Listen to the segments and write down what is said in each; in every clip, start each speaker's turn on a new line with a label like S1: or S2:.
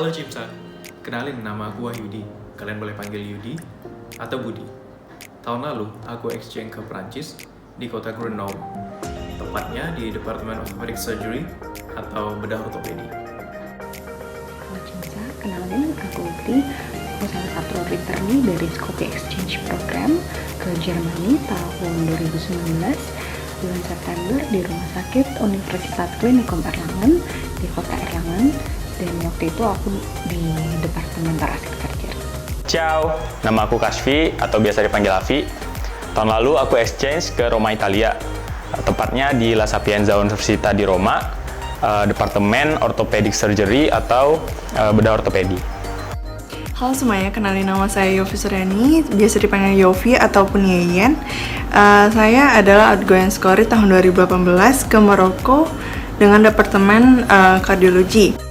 S1: Halo Cipsa, kenalin nama aku Wahyudi. Kalian boleh panggil Yudi atau Budi. Tahun lalu, aku exchange ke Prancis di kota Grenoble, tepatnya di Departemen Orthopedic Surgery atau bedah ortopedi.
S2: Halo Cinta, kenalin aku Utri. Aku salah satu returnee dari Scopy Exchange Program ke Jermani tahun 2019 bulan September di Rumah Sakit Universitas Klinikum Erlangen di kota Erlangen, dan waktu itu aku di Departemen Thoracic Surgery.
S3: Ciao, nama aku Kasfi atau biasa dipanggil Avi. Tahun lalu aku exchange ke Roma, Italia, tepatnya di La Sapienza Università di Roma, Departemen Orthopedic Surgery atau bedah ortopedi.
S4: Halo semuanya, kenalin nama saya Yofi Suryani, biasa dipanggil Yofi ataupun Yeyen. Saya adalah outgoing scholar tahun 2018 ke Maroko dengan Departemen Kardiologi.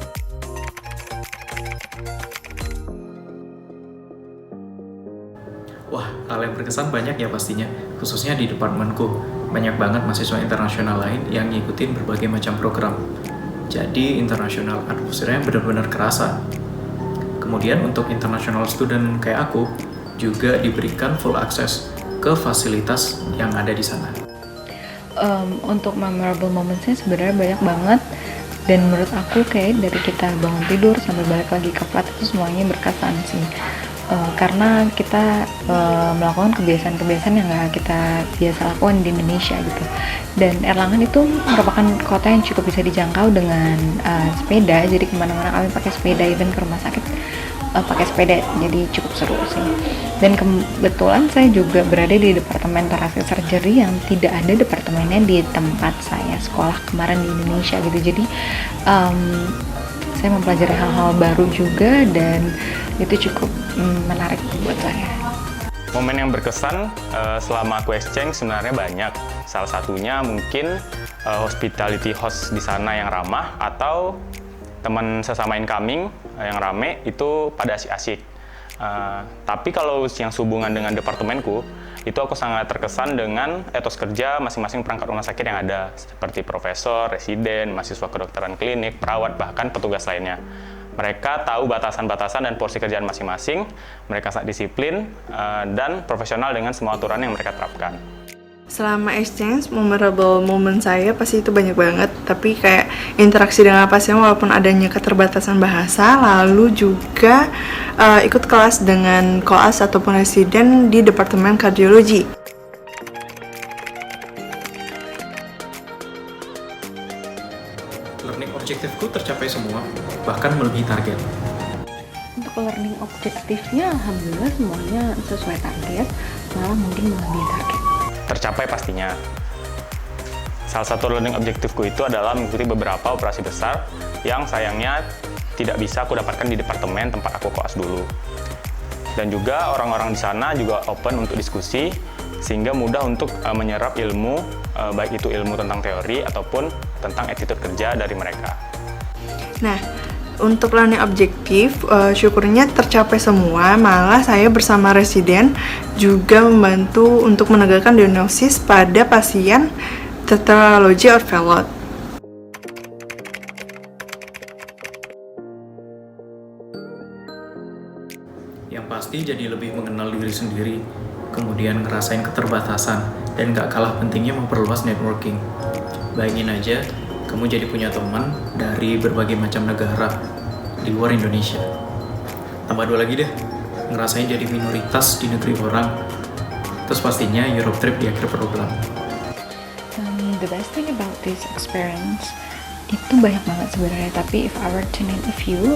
S1: Wah, hal yang berkesan banyak ya pastinya, khususnya di departemenku. Banyak banget mahasiswa internasional lain yang ngikutin berbagai macam program. Jadi, international advocacy yang benar-benar kerasa. Kemudian untuk international student kayak aku, juga diberikan full access ke fasilitas yang ada di sana.
S2: Untuk memorable moments-nya sebenarnya banyak banget, dan menurut aku kayak dari kita bangun tidur sampai balik lagi ke flat itu semuanya berkesan sih. Karena kita melakukan kebiasaan-kebiasaan yang nggak kita biasa lakukan di Indonesia gitu. Dan Erlangen itu merupakan kota yang cukup bisa dijangkau dengan sepeda, jadi kemana-mana kami pakai sepeda, even ke rumah sakit pakai sepeda, jadi cukup seru sih. Dan kebetulan saya juga berada di Departemen Thoracic Surgery yang tidak ada departemennya di tempat saya sekolah kemarin di Indonesia gitu. Jadi saya mempelajari hal-hal baru juga, dan itu cukup menarik buat saya.
S3: Momen yang berkesan selama aku exchange sebenarnya banyak. Salah satunya mungkin hospitality host di sana yang ramah, atau teman sesama incoming yang rame itu pada asik-asik. Tapi kalau yang sehubungan dengan departemenku, itu aku sangat terkesan dengan etos kerja masing-masing perangkat rumah sakit yang ada, seperti profesor, residen, mahasiswa kedokteran klinik, perawat, bahkan petugas lainnya. Mereka tahu batasan-batasan dan porsi kerjaan masing-masing, mereka sangat disiplin dan profesional dengan semua aturan yang mereka terapkan.
S4: Selama exchange, memorable moment saya pasti itu banyak banget, tapi kayak interaksi dengan pasien walaupun adanya keterbatasan bahasa, lalu juga ikut kelas dengan koas ataupun residen di Departemen Kardiologi.
S1: Learning objektifku tercapai semua, bahkan melebihi target.
S2: Untuk learning objektifnya, alhamdulillah semuanya sesuai target, malah mungkin melebihi target.
S3: Tercapai pastinya. Salah satu learning objektifku itu adalah mengikuti beberapa operasi besar yang sayangnya tidak bisa aku dapatkan di departemen tempat aku koas dulu. Dan juga orang-orang di sana juga open untuk diskusi, sehingga mudah untuk menyerap ilmu, baik itu ilmu tentang teori ataupun tentang attitude kerja dari mereka.
S4: Nah, untuk learning objektif, syukurnya tercapai semua, malah saya bersama residen juga membantu untuk menegakkan diagnosis pada pasien tetralogy or Fallot.
S1: Yang pasti jadi lebih mengenal diri sendiri, kemudian ngerasain keterbatasan, dan gak kalah pentingnya memperluas networking. Bayangin aja, kamu jadi punya teman dari berbagai macam negara di luar Indonesia. Tambah dua lagi deh, ngerasain jadi minoritas di negeri orang. Terus pastinya Europe trip di akhir program.
S2: The best thing about this experience itu banyak banget sebenarnya, tapi if I were to name a few,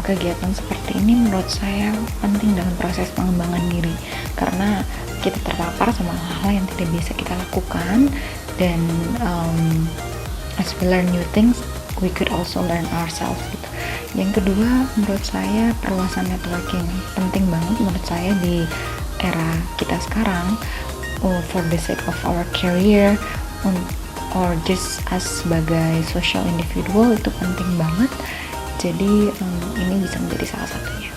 S2: kegiatan seperti ini menurut saya penting dalam proses pengembangan diri, karena kita terpapar sama hal-hal yang tidak bisa kita lakukan, dan as we learn new things, we could also learn ourselves gitu. Yang kedua, menurut saya perluasan networking penting banget menurut saya di era kita sekarang, for the sake of our career, or just as sebagai social individual itu penting banget. Jadi ini bisa menjadi salah satunya.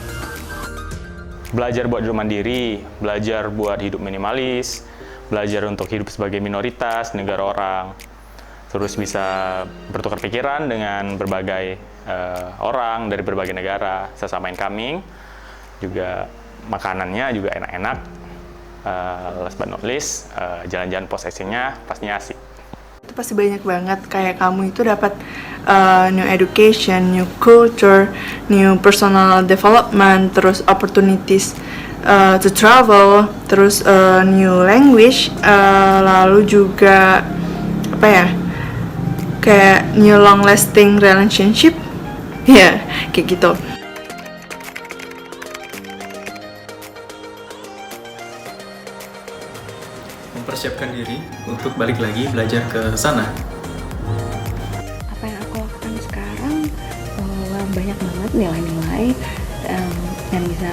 S3: Belajar buat hidup mandiri, belajar buat hidup minimalis, belajar untuk hidup sebagai minoritas negara orang, terus bisa bertukar pikiran dengan berbagai orang dari berbagai negara, sesama incoming, juga makanannya juga enak-enak. Last but not least, jalan-jalan post exchange-nya pastinya asik.
S4: Itu pasti banyak banget, kayak kamu itu dapat new education, new culture, new personal development, terus opportunities to travel, terus new language, lalu juga apa ya, kayak new long lasting relationship, ya kayak gitu.
S1: Mempersiapkan diri untuk balik lagi belajar ke sana.
S2: Apa yang aku lakukan sekarang, banyak banget nilai-nilai yang bisa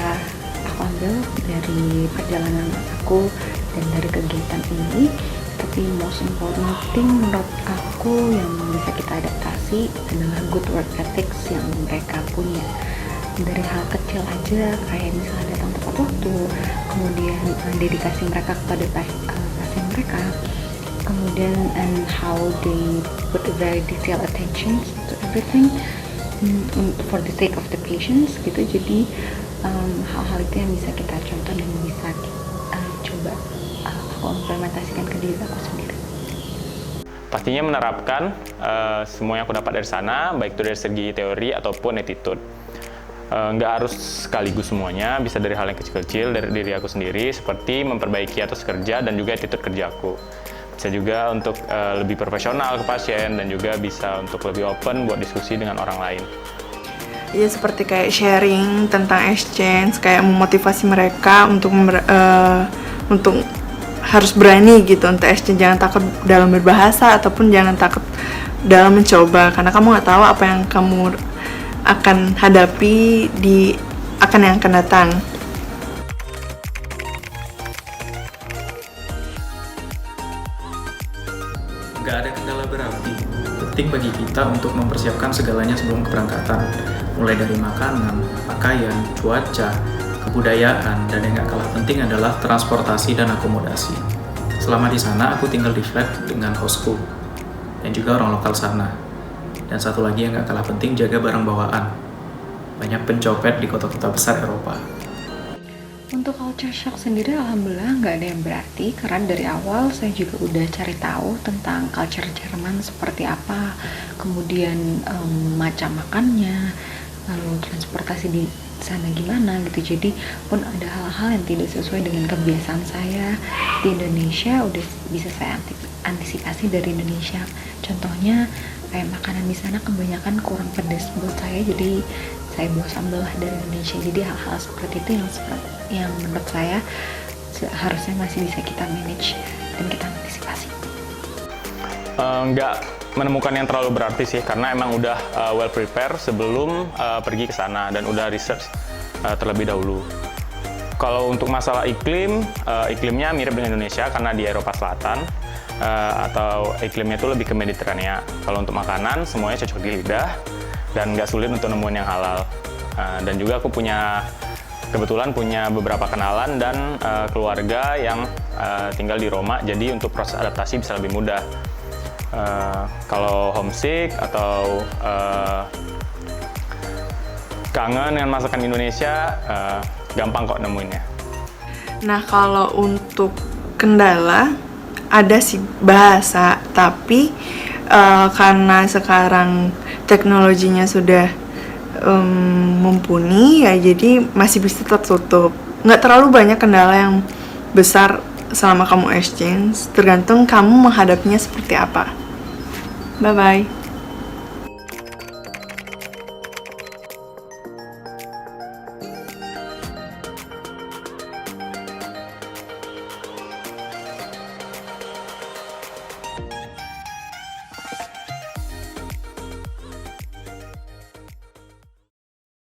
S2: aku ambil dari perjalanan aku dan dari kegiatan ini. Tapi most important thing menurut aku yang bisa kita adaptasi adalah good work ethics yang mereka punya. Dari hal kecil aja, kayak misalnya datang tepat waktu, kemudian dedikasi mereka kepada pasien mereka, kemudian and how they put a very detailed attention to everything for the sake of the patients gitu. Jadi hal-hal itu yang bisa kita contoh dan bisa coba aku implementasikan ke diri aku sendiri.
S3: Pastinya menerapkan semua yang aku dapat dari sana, baik itu dari segi teori ataupun attitude. Nggak harus sekaligus semuanya, bisa dari hal yang kecil-kecil dari diri aku sendiri, seperti memperbaiki etos kerja dan juga attitude kerjaku. Bisa juga untuk lebih profesional ke pasien dan juga bisa untuk lebih open buat diskusi dengan orang lain.
S4: Iya, seperti kayak sharing tentang exchange, kayak memotivasi mereka untuk harus berani gitu untuk exchange, jangan takut dalam berbahasa ataupun jangan takut dalam mencoba, karena kamu nggak tahu apa yang kamu akan hadapi yang akan datang.
S1: Nggak ada kendala berarti. Penting bagi kita untuk mempersiapkan segalanya sebelum keberangkatan, mulai dari makanan, pakaian, cuaca, kebudayaan, dan yang nggak kalah penting adalah transportasi dan akomodasi. Selama di sana, aku tinggal di flat dengan hostku dan juga orang lokal sana. Dan satu lagi yang gak kalah penting, jaga barang bawaan. Banyak pencopet di kota-kota besar Eropa.
S2: Untuk culture shock sendiri alhamdulillah nggak ada yang berarti, karena dari awal saya juga udah cari tahu tentang culture Jerman seperti apa, kemudian macam makannya, lalu transportasi di sana gimana gitu. Jadi pun ada hal-hal yang tidak sesuai dengan kebiasaan saya di Indonesia udah bisa saya antisipasi dari Indonesia. Contohnya kayak makanan di sana kebanyakan kurang pedas buat saya, jadi saya bawa sambal dari Indonesia. Jadi hal-hal seperti itu yang menurut saya harusnya masih bisa kita manage dan kita antisipasi.
S3: Nggak menemukan yang terlalu berarti sih, karena emang udah well prepare sebelum pergi ke sana dan udah research terlebih dahulu. Kalau untuk masalah iklimnya mirip dengan Indonesia karena di Eropa Selatan, atau iklimnya itu lebih ke Mediterania. Kalau untuk makanan semuanya cocok di lidah dan nggak sulit untuk nemuin yang halal. Dan juga aku kebetulan punya beberapa kenalan dan keluarga yang tinggal di Roma, jadi untuk proses adaptasi bisa lebih mudah. Kalau homesick atau kangen dengan masakan Indonesia, gampang kok nemuinnya.
S4: Nah, kalau untuk kendala ada sih bahasa, tapi karena sekarang teknologinya sudah mumpuni ya, jadi masih bisa tertutup. Nggak terlalu banyak kendala yang besar selama kamu exchange, tergantung kamu menghadapinya seperti apa. Bye-bye.